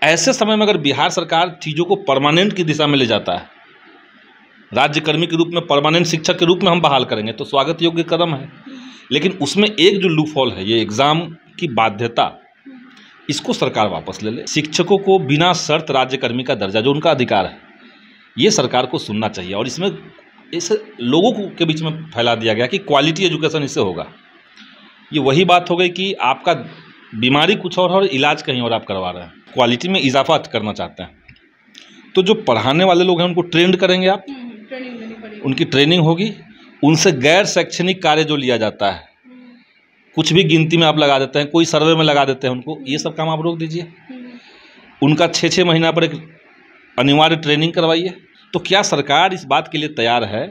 ऐसे समय में अगर बिहार सरकार चीज़ों को परमानेंट की दिशा में ले जाता है, राज्यकर्मी के रूप में परमानेंट शिक्षक के रूप में हम बहाल करेंगे तो स्वागत योग्य कदम है। लेकिन उसमें एक जो लूपहोल है, ये एग्ज़ाम की बाध्यता, इसको सरकार वापस ले ले। शिक्षकों को बिना शर्त राज्यकर्मी का दर्जा, जो उनका अधिकार है, ये सरकार को सुनना चाहिए। और इसमें इस लोगों के बीच में फैला दिया गया कि क्वालिटी एजुकेशन इससे होगा। ये वही बात हो गई कि आपका बीमारी कुछ और इलाज कहीं और आप करवा रहे हैं। क्वालिटी में इजाफा करना चाहते हैं तो जो पढ़ाने वाले लोग हैं उनको ट्रेंड करेंगे आप, उनकी ट्रेनिंग होगी। उनसे गैर शैक्षणिक कार्य जो लिया जाता है, कुछ भी गिनती में आप लगा देते हैं, कोई सर्वे में लगा देते हैं उनको, ये सब काम आप रोक दीजिए। उनका 6-6 महीना पर एक अनिवार्य ट्रेनिंग करवाइए। तो क्या सरकार इस बात के लिए तैयार है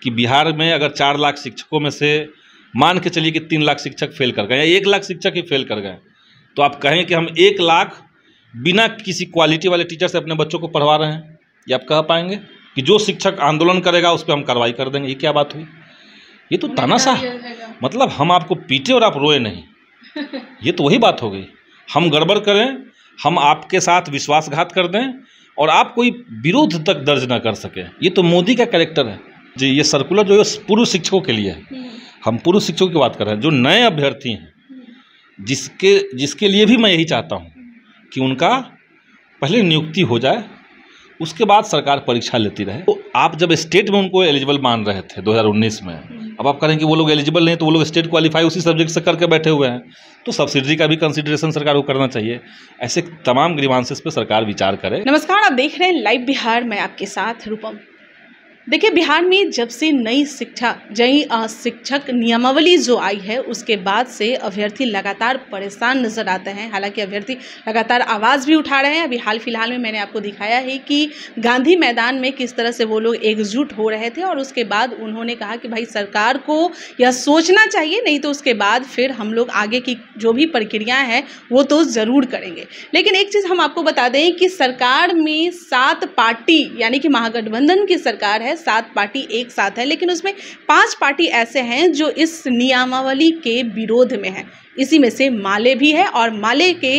कि बिहार में अगर 4 लाख शिक्षकों में से मान के चलिए कि 3 लाख शिक्षक फेल कर गए या 1 लाख शिक्षक ही फेल कर गए, तो आप कहें कि हम 1 लाख बिना किसी क्वालिटी वाले टीचर से अपने बच्चों को पढ़वा रहे हैं? ये आप कह पाएंगे कि जो शिक्षक आंदोलन करेगा उस पर हम कार्रवाई कर देंगे? ये क्या बात हुई? ये तो तानाशाह, मतलब हम आपको पीटे और आप रोए नहीं। ये तो वही बात हो गई, हम गड़बड़ करें, हम आपके साथ विश्वासघात कर दें और आप कोई विरोध तक दर्ज ना कर सके। ये तो मोदी का कैरेक्टर है जी। ये सर्कुलर जो है पूर्व शिक्षकों के लिए है। हम पूर्व शिक्षकों की बात कर रहे हैं, जो नए अभ्यर्थी हैं, जिसके लिए भी मैं यही चाहता हूँ कि उनका पहले नियुक्ति हो जाए, उसके बाद सरकार परीक्षा लेती रहे। तो आप जब स्टेट में उनको एलिजिबल मान रहे थे 2019 में, अब आप करें कि वो लोग एलिजिबल नहीं, तो वो लोग स्टेट क्वालिफाई उसी सब्जेक्ट से करके बैठे हुए हैं, तो सब्सिडी का भी कंसिडरेशन सरकार को करना चाहिए। ऐसे तमाम ग्रीवांसेस पे सरकार विचार करे। नमस्कार, आप देख रहे हैं लाइव बिहार, मैं आपके साथ रूपम। देखिए, बिहार में जब से नई शिक्षक नियमावली जो आई है, उसके बाद से अभ्यर्थी लगातार परेशान नज़र आते हैं। हालांकि अभ्यर्थी लगातार आवाज़ भी उठा रहे हैं। अभी हाल फिलहाल में मैंने आपको दिखाया है कि गांधी मैदान में किस तरह से वो लोग एकजुट हो रहे थे और उसके बाद उन्होंने कहा कि भाई सरकार को यह सोचना चाहिए, नहीं तो उसके बाद फिर हम लोग आगे की जो भी प्रक्रियाएँ हैं वो तो ज़रूर करेंगे। लेकिन एक चीज़ हम आपको बता दें कि सरकार में 7 पार्टी यानी कि महागठबंधन की सरकार है, 7 पार्टी एक साथ है, लेकिन उसमें 5 पार्टी ऐसे हैं जो इस नियमावली के विरोध में हैं। इसी में से माले भी है और माले के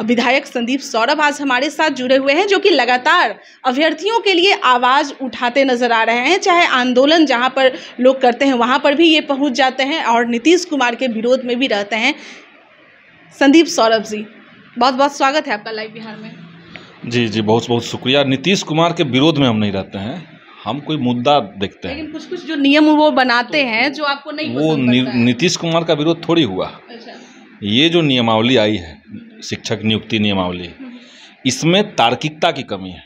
विधायक संदीप सौरभ आज हमारे साथ जुड़े हुए हैं, जो कि लगातार अभ्यर्थियों के लिए आवाज़ उठाते नजर आ रहे हैं। चाहे आंदोलन जहां पर लोग करते हैं वहां पर भी ये पहुंच जाते हैं और नीतीश कुमार के विरोध में भी रहते हैं। संदीप सौरभ जी, बहुत बहुत स्वागत है आपका लाइव बिहार में। जी जी, बहुत बहुत शुक्रिया। नीतीश कुमार के विरोध में हम नहीं रहते हैं, हम कोई मुद्दा देखते हैं। लेकिन कुछ जो नियम वो बनाते हैं जो आपको नहीं वो नीतीश कुमार का विरोध थोड़ी हुआ। अच्छा। ये जो नियमावली आई है, शिक्षक नियुक्ति नियमावली, इसमें तार्किकता की कमी है।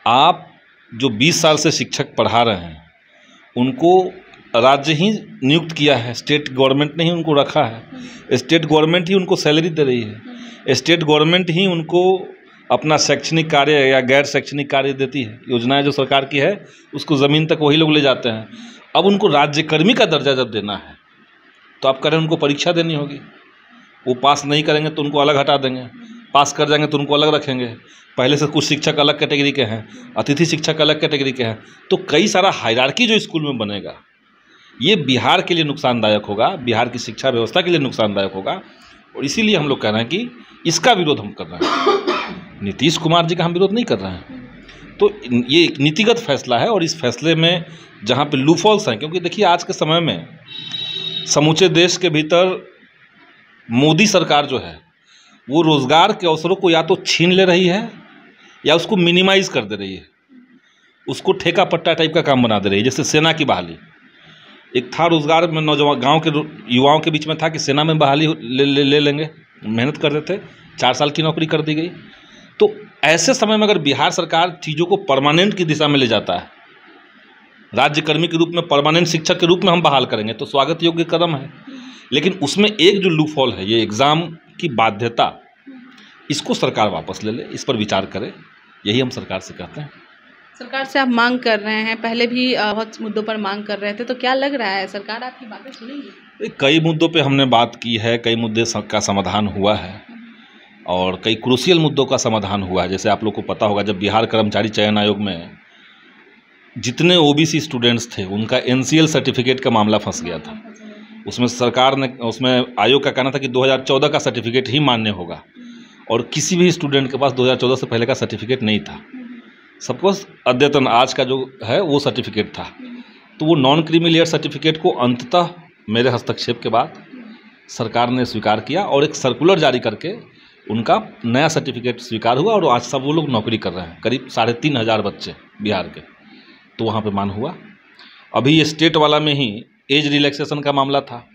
आप जो 20 साल से शिक्षक पढ़ा रहे हैं, उनको राज्य ही नियुक्त किया है, स्टेट गवर्नमेंट ने ही उनको रखा है, स्टेट गवर्नमेंट ही उनको सैलरी दे रही है, स्टेट गवर्नमेंट ही उनको अपना शैक्षणिक कार्य या गैर शैक्षणिक कार्य देती है। योजनाएं जो सरकार की है उसको ज़मीन तक वही लोग ले जाते हैं। अब उनको राज्यकर्मी का दर्जा जब देना है तो आप करें, उनको परीक्षा देनी होगी। वो पास नहीं करेंगे तो उनको अलग हटा देंगे, पास कर जाएंगे तो उनको अलग रखेंगे। पहले से कुछ शिक्षक अलग कैटेगरी के हैं, अतिथि शिक्षक अलग कैटेगरी के हैं, तो कई सारा हायरार्की जो स्कूल में बनेगा, ये बिहार के लिए नुकसानदायक होगा, बिहार की शिक्षा व्यवस्था के लिए नुकसानदायक होगा। और इसीलिए हम लोग कह रहे हैं कि इसका विरोध हम कर रहे हैं। नीतीश कुमार जी का हम विरोध नहीं कर रहे हैं। तो ये एक नीतिगत फैसला है और इस फैसले में जहाँ पे लूफॉल्स हैं, क्योंकि देखिए आज के समय में समूचे देश के भीतर मोदी सरकार जो है वो रोज़गार के अवसरों को या तो छीन ले रही है या उसको मिनिमाइज कर दे रही है, उसको ठेका पट्टा टाइप का काम बना दे रही है। जैसे सेना की बहाली, एक था रोज़गार में नौजवान गाँव के युवाओं के बीच में था कि सेना में बहाली ले लेंगे, मेहनत कर रहे थे, 4 साल की नौकरी कर दी गई। तो ऐसे समय में अगर बिहार सरकार चीज़ों को परमानेंट की दिशा में ले जाता है, राज्यकर्मी के रूप में परमानेंट शिक्षक के रूप में हम बहाल करेंगे तो स्वागत योग्य कदम है। लेकिन उसमें एक जो लूपहोल है, ये एग्ज़ाम की बाध्यता, इसको सरकार वापस ले ले, इस पर विचार करे, यही हम सरकार से कहते हैं। सरकार से आप मांग कर रहे हैं, पहले भी बहुत मुद्दों पर मांग कर रहे थे, तो क्या लग रहा है सरकार आपकी बातें सुनेगी? कई मुद्दों पे हमने बात की है, कई मुद्दे का समाधान हुआ है और कई क्रूशियल मुद्दों का समाधान हुआ है। जैसे आप लोग को पता होगा, जब बिहार कर्मचारी चयन आयोग में जितने ओबीसी स्टूडेंट्स थे उनका एनसीएल सर्टिफिकेट का मामला फंस गया था। उसमें सरकार ने, उसमें आयोग का कहना था कि 2014 का सर्टिफिकेट ही मान्य होगा और किसी भी स्टूडेंट के पास 2014 से पहले का सर्टिफिकेट नहीं था। सबके पास अद्यतन आज का जो है वो सर्टिफिकेट था। तो वो नॉन क्रीमी लेयर सर्टिफिकेट को अंततः मेरे हस्तक्षेप के बाद सरकार ने स्वीकार किया और एक सर्कुलर जारी करके उनका नया सर्टिफिकेट स्वीकार हुआ और आज सब वो लोग नौकरी कर रहे हैं। करीब 3,500 बच्चे बिहार के, तो वहाँ पे मान हुआ। अभी ये स्टेट वाला में ही एज रिलैक्सेशन का मामला था।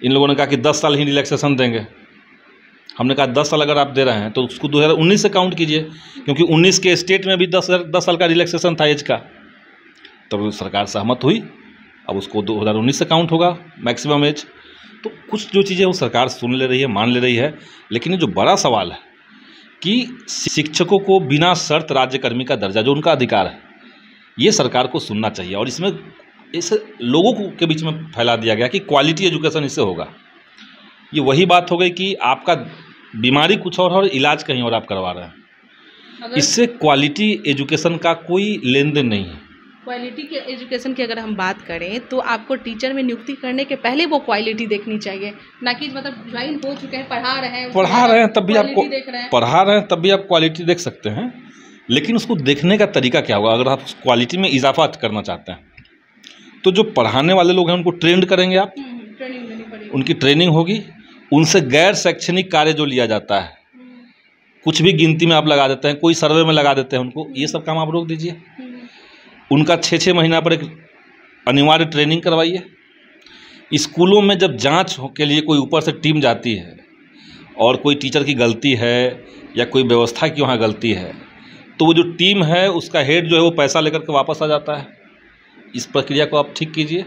इन लोगों ने कहा कि 10 साल ही रिलैक्सेशन देंगे। हमने कहा 10 साल अगर आप दे रहे हैं तो उसको 2019 से काउंट कीजिए, क्योंकि 19 के स्टेट में भी 10 साल का रिलैक्सेशन था एज का। तब सरकार सहमत हुई, अब उसको 2019 से काउंट होगा मैक्सिमम एज। तो कुछ जो चीज़ें वो सरकार सुन ले रही है, मान ले रही है, लेकिन ये जो बड़ा सवाल है कि शिक्षकों को बिना शर्त राज्यकर्मी का दर्जा, जो उनका अधिकार है, ये सरकार को सुनना चाहिए। और इसमें इस लोगों के बीच में फैला दिया गया कि क्वालिटी एजुकेशन इससे होगा। ये वही बात हो गई कि आपका बीमारी कुछ और इलाज कहीं और आप करवा रहे हैं। इससे क्वालिटी एजुकेशन का कोई लेन देन नहीं है। क्वालिटी के एजुकेशन की अगर हम बात करें तो आपको टीचर में नियुक्ति करने के पहले वो क्वालिटी देखनी चाहिए, ना कि मतलब ज्वाइन हो चुके हैं, पढ़ा रहे हैं तब भी आपको पढ़ा रहे हैं तब भी आप क्वालिटी देख सकते हैं। लेकिन उसको देखने का तरीका क्या होगा? अगर आप क्वालिटी में इजाफा करना चाहते हैं तो जो पढ़ाने वाले लोग हैं उनको ट्रेंड करेंगे आप, ट्रेनिंग देनी पड़ेगी, उनकी ट्रेनिंग होगी। उनसे गैर शैक्षणिक कार्य जो लिया जाता है, कुछ भी गिनती में आप लगा देते हैं, कोई सर्वे में लगा देते हैं उनको, ये सब काम आप रोक दीजिए। उनका 6-6 महीना पर एक अनिवार्य ट्रेनिंग करवाइए। स्कूलों में जब जांच के लिए कोई ऊपर से टीम जाती है और कोई टीचर की गलती है या कोई व्यवस्था की वहाँ गलती है, तो वो जो टीम है उसका हेड जो है वो पैसा लेकर के वापस आ जाता है। इस प्रक्रिया को आप ठीक कीजिए।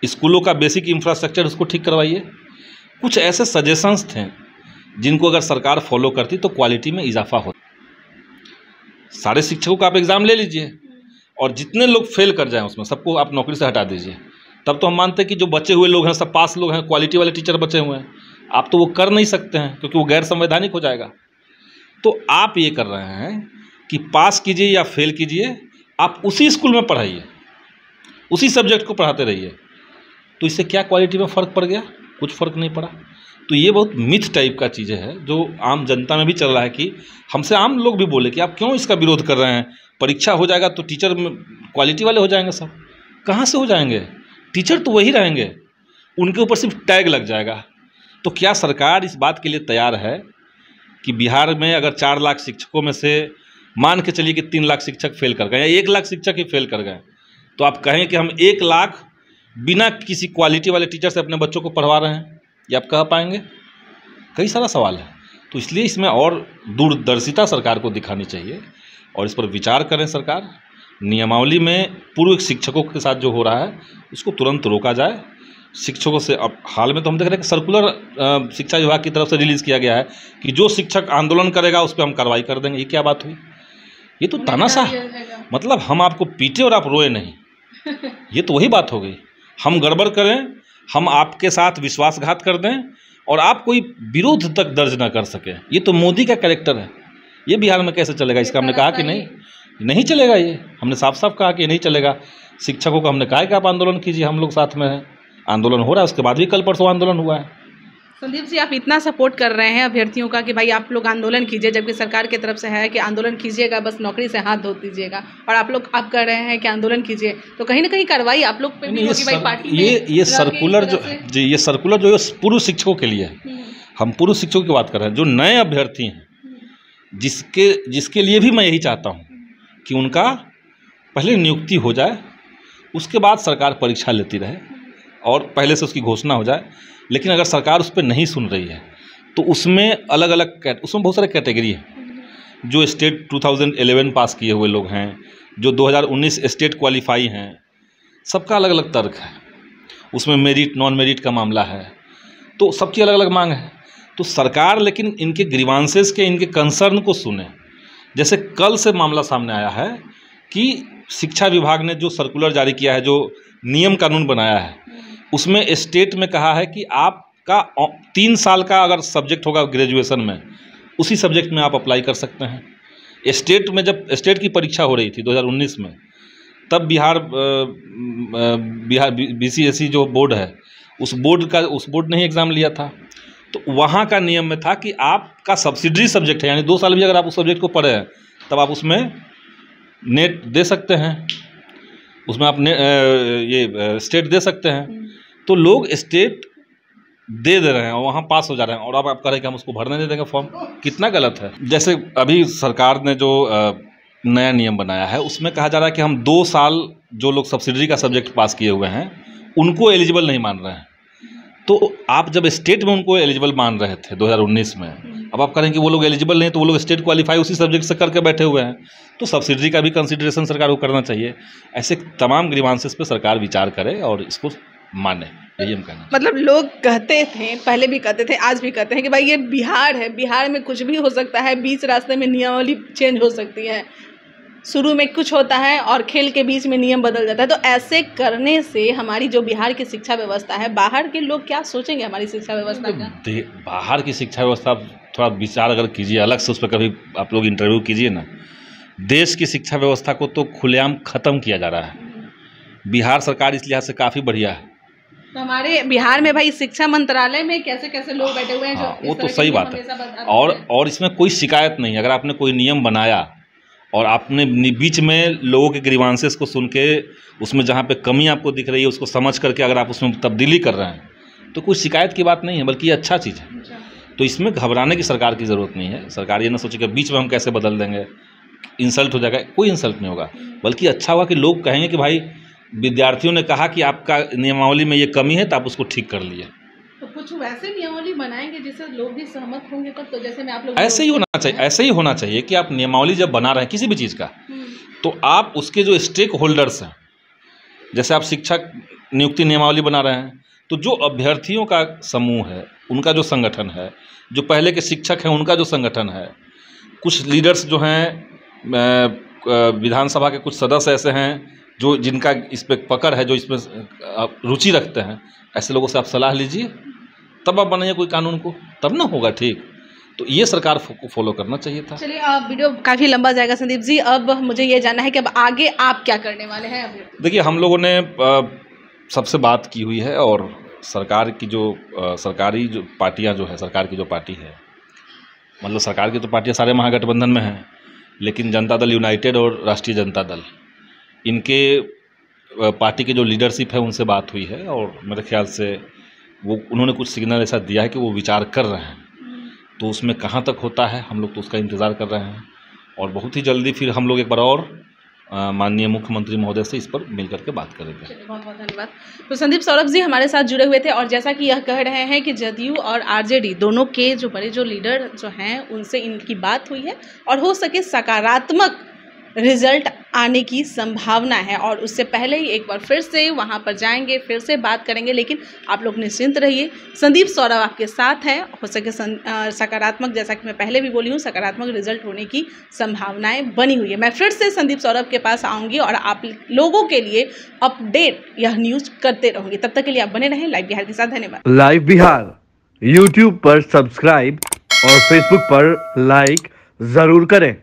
स्कूलों का बेसिक इंफ्रास्ट्रक्चर उसको ठीक करवाइए। कुछ ऐसे सजेशंस थे जिनको अगर सरकार फॉलो करती तो क्वालिटी में इजाफा होता। सारे शिक्षकों का आप एग्ज़ाम ले लीजिए और जितने लोग फेल कर जाएं उसमें सबको आप नौकरी से हटा दीजिए। तब तो हम मानते हैं कि जो बचे हुए लोग हैं सब पास लोग हैं, क्वालिटी वाले टीचर बचे हुए हैं। आप तो वो कर नहीं सकते हैं क्योंकि वो गैर संवैधानिक हो जाएगा। तो आप ये कर रहे हैं कि पास कीजिए या फेल कीजिए, आप उसी स्कूल में पढ़ाइए, उसी सब्जेक्ट को पढ़ाते रहिए। तो इससे क्या क्वालिटी में फ़र्क पड़ गया? कुछ फ़र्क नहीं पड़ा। तो ये बहुत मिथ टाइप का चीज़ें है जो आम जनता में भी चल रहा है कि हमसे आम लोग भी बोले कि आप क्यों इसका विरोध कर रहे हैं? परीक्षा हो जाएगा तो टीचर क्वालिटी वाले हो जाएंगे सब। कहाँ से हो जाएंगे? टीचर तो वही रहेंगे, उनके ऊपर सिर्फ टैग लग जाएगा। तो क्या सरकार इस बात के लिए तैयार है कि बिहार में अगर 4 लाख शिक्षकों में से मान के चलिए कि 3 लाख शिक्षक फेल कर गए या 1 लाख शिक्षक ही फेल कर गए, तो आप कहें कि हम 1 लाख बिना किसी क्वालिटी वाले टीचर से अपने बच्चों को पढ़वा रहे हैं? ये आप कह पाएंगे? कई सारा सवाल है। तो इसलिए इसमें और दूरदर्शिता सरकार को दिखानी चाहिए और इस पर विचार करें सरकार। नियमावली में पूर्व शिक्षकों के साथ जो हो रहा है उसको तुरंत रोका जाए। शिक्षकों से अब हाल में तो हम देख रहे हैं कि सर्कुलर शिक्षा विभाग की तरफ से रिलीज़ किया गया है कि जो शिक्षक आंदोलन करेगा उस पर हम कार्रवाई कर देंगे। ये क्या बात हुई? ये तो तानाशाह, मतलब हम आपको पीटे और आप रोए नहीं। ये तो वही बात हो गई। हम गड़बड़ करें, हम आपके साथ विश्वासघात कर दें और आप कोई विरोध तक दर्ज ना कर सकें। ये तो मोदी का कैरेक्टर है। ये बिहार में कैसे चलेगा? इसका हमने कहा कि नहीं चलेगा। ये हमने साफ साफ कहा कि नहीं चलेगा। शिक्षकों को हमने कहा कि आप आंदोलन कीजिए, हम लोग साथ में हैं। आंदोलन हो रहा है, उसके बाद भी कल परसों आंदोलन हुआ है। संदीप जी, आप इतना सपोर्ट कर रहे हैं अभ्यर्थियों का कि भाई आप लोग आंदोलन कीजिए, जबकि सरकार की तरफ से है कि आंदोलन कीजिएगा, बस नौकरी से हाथ धो दीजिएगा, और आप कह रहे हैं कि आंदोलन कीजिए, तो कहीं ना कहीं कार्रवाई आप लोग पे भी होगी भाई पार्टी में। ये सर्कुलर जो जी, ये सर्कुलर जो है पूर्व शिक्षकों के लिए है। हम पूर्व शिक्षकों की बात कर रहे हैं, जो नए अभ्यर्थी हैं, जिसके लिए भी मैं यही चाहता हूँ कि उनका पहले नियुक्ति हो जाए, उसके बाद सरकार परीक्षा लेती रहे और पहले से उसकी घोषणा हो जाए। लेकिन अगर सरकार उस पर नहीं सुन रही है तो उसमें उसमें बहुत सारे कैटेगरी हैं। जो स्टेट 2011 पास किए हुए लोग हैं, जो 2019 स्टेट क्वालिफाई हैं, सबका अलग अलग तर्क है। उसमें मेरिट नॉन मेरिट का मामला है, तो सबकी अलग अलग मांग है। तो सरकार लेकिन इनके ग्रीवांसेस के, इनके कंसर्न को सुने। जैसे कल से मामला सामने आया है कि शिक्षा विभाग ने जो सर्कुलर जारी किया है, जो नियम कानून बनाया है, उसमें स्टेट में कहा है कि आपका 3 साल का अगर सब्जेक्ट होगा ग्रेजुएशन में, उसी सब्जेक्ट में आप अप्लाई कर सकते हैं। स्टेट में जब स्टेट की परीक्षा हो रही थी 2019 में, तब बिहार BCSE जो बोर्ड है, उस बोर्ड ने ही एग्ज़ाम लिया था। तो वहाँ का नियम में था कि आपका सब्सिडरी सब्जेक्ट है, यानी 2 साल भी अगर आप उस सब्जेक्ट को पढ़े हैं तब आप उसमें नेट दे सकते हैं, उसमें आप ये स्टेट दे सकते हैं। तो लोग स्टेट दे रहे हैं और वहाँ पास हो जा रहे हैं, और अब आप कह रहे हैं कि हम उसको भरने नहीं देंगे फॉर्म। कितना गलत है। जैसे अभी सरकार ने जो नया नियम बनाया है उसमें कहा जा रहा है कि हम 2 साल जो लोग सब्सिडरी का सब्जेक्ट पास किए हुए हैं उनको एलिजिबल नहीं मान रहे हैं। तो आप जब स्टेट में उनको एलिजिबल मान रहे थे 2019 में, अब आप करें कि वो लोग एलिजिबल नहीं, तो वो लोग स्टेट क्वालिफाई उसी सब्जेक्ट से करके बैठे हुए हैं। तो सब्सिडरी का भी कंसिडरेशन सरकार को करना चाहिए। ऐसे तमाम ग्रीवांसेस पे सरकार विचार करे और इसको माने, यही हम कहना। मतलब लोग कहते थे, पहले भी कहते थे, आज भी कहते हैं कि भाई ये बिहार है, बिहार में कुछ भी हो सकता है, बीच रास्ते में नियमावली चेंज हो सकती है, शुरू में कुछ होता है और खेल के बीच में नियम बदल जाता है। तो ऐसे करने से हमारी जो बिहार की शिक्षा व्यवस्था है, बाहर के लोग क्या सोचेंगे हमारी शिक्षा व्यवस्था का? बाहर की शिक्षा व्यवस्था थोड़ा विचार अगर कीजिए, अलग से उस पर कभी आप लोग इंटरव्यू कीजिए ना। देश की शिक्षा व्यवस्था को तो खुलेआम ख़त्म किया जा रहा है। बिहार सरकार इस लिहाज से काफ़ी बढ़िया है। तो हमारे बिहार में भाई शिक्षा मंत्रालय में कैसे कैसे लोग बैठे हुए हैं जो वो तो सही बात है। और इसमें कोई शिकायत नहीं। अगर आपने कोई नियम बनाया और आपने बीच में लोगों के ग्रीवांसेस को सुन के उसमें जहाँ पे कमी आपको दिख रही है उसको समझ करके अगर आप उसमें तब्दीली कर रहे हैं तो कोई शिकायत की बात नहीं है, बल्कि ये अच्छा चीज़ है। तो इसमें घबराने की सरकार की ज़रूरत नहीं है। सरकार ये ना सोचे कि बीच में हम कैसे बदल देंगे, इंसल्ट हो जाएगा। कोई इंसल्ट नहीं होगा, बल्कि अच्छा हुआ कि लोग कहेंगे कि भाई विद्यार्थियों ने कहा कि आपका नियमावली में ये कमी है तो आप उसको ठीक कर लिए। तो कुछ वैसे नियमावली बनाएंगे जिससे लोग भी सहमत होंगे तब तो, जैसे मैं आप लोग ऐसे ही होना चाहिए। ऐसे ही होना चाहिए कि आप नियमावली जब बना रहे हैं किसी भी चीज़ का, तो आप उसके जो स्टेक होल्डर्स हैं, जैसे आप शिक्षक नियुक्ति नियमावली बना रहे हैं, तो जो अभ्यर्थियों का समूह है, उनका जो संगठन है, जो पहले के शिक्षक हैं उनका जो संगठन है, कुछ लीडर्स जो हैं विधानसभा के कुछ सदस्य ऐसे हैं जो जिनका इस पर पकड़ है, जो इसमें रुचि रखते हैं, ऐसे लोगों से आप सलाह लीजिए, तब आप बनाइए कोई कानून को, तब ना होगा ठीक। तो ये सरकार को फॉलो करना चाहिए था। चलिए, वीडियो काफ़ी लंबा जाएगा संदीप जी। अब मुझे ये जानना है कि अब आगे आप क्या करने वाले हैं? देखिए, हम लोगों ने सबसे बात की हुई है और सरकार की जो सरकारी जो पार्टियां जो है, सरकार की जो पार्टी है, मतलब सरकार की तो पार्टियां सारे महागठबंधन में हैं, लेकिन जनता दल यूनाइटेड और राष्ट्रीय जनता दल, इनके पार्टी के जो लीडरशिप है उनसे बात हुई है और मेरे ख्याल से वो उन्होंने कुछ सिग्नल ऐसा दिया है कि वो विचार कर रहे हैं। तो उसमें कहाँ तक होता है हम लोग तो उसका इंतज़ार कर रहे हैं और बहुत ही जल्दी फिर हम लोग एक बार और माननीय मुख्यमंत्री महोदय से इस पर मिलकर के बात करेंगे। बहुत बहुत धन्यवाद। तो संदीप सौरभ जी हमारे साथ जुड़े हुए थे और जैसा कि यह कह रहे हैं कि जदयू और आरजेडी दोनों के जो बड़े जो लीडर जो हैं उनसे इनकी बात हुई है और हो सके सकारात्मक रिजल्ट आने की संभावना है और उससे पहले ही एक बार फिर से वहां पर जाएंगे, फिर से बात करेंगे। लेकिन आप लोग निश्चिंत रहिए, संदीप सौरभ आपके साथ है। हो सके सकारात्मक, जैसा कि मैं पहले भी बोली हूँ, सकारात्मक रिजल्ट होने की संभावनाएं बनी हुई है। मैं फिर से संदीप सौरभ के पास आऊँगी और आप लोगों के लिए अपडेट यह न्यूज़ करते रहूँगी। तब तक के लिए आप बने रहें लाइव बिहार के साथ। धन्यवाद। लाइव बिहार यूट्यूब पर सब्सक्राइब और फेसबुक पर लाइक ज़रूर करें।